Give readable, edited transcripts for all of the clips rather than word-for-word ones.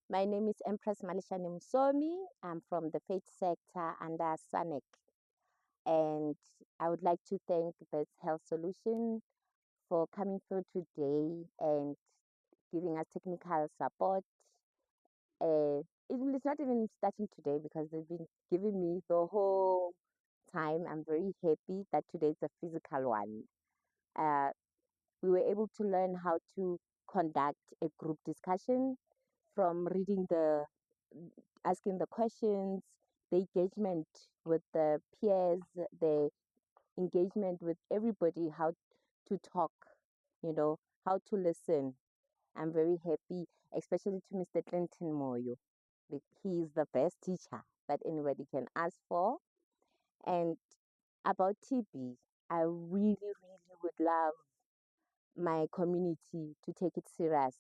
My name is Empress Malishani Msomi. I'm from the faith sector under SANEC. And I would like to thank Best Health Solution for coming through today and giving us technical support. It's not even starting today because they've been giving me the whole time. I'm very happy that today is a physical one. Uh, we were able to learn how to conduct a group discussion from reading asking the questions, the engagement with the peers, the engagement with everybody, how to talk, how to listen. I'm very happy, especially to Mr. Clinton Moyo. He is the best teacher that anybody can ask for. And about TB, I really, really would love my community to take it serious,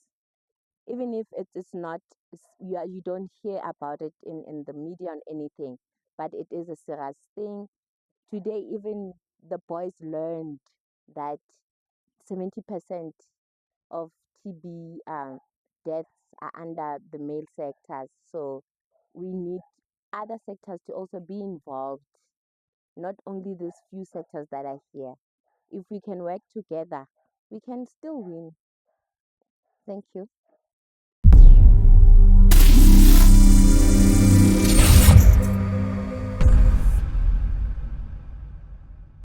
even if it's not you don't hear about it in the media or anything, but it is a serious thing. Today even the boys learned that 70% of TB deaths are under the male sectors, so we need other sectors to also be involved, not only these few sectors that are here. If we can work together, we can still win. Thank you.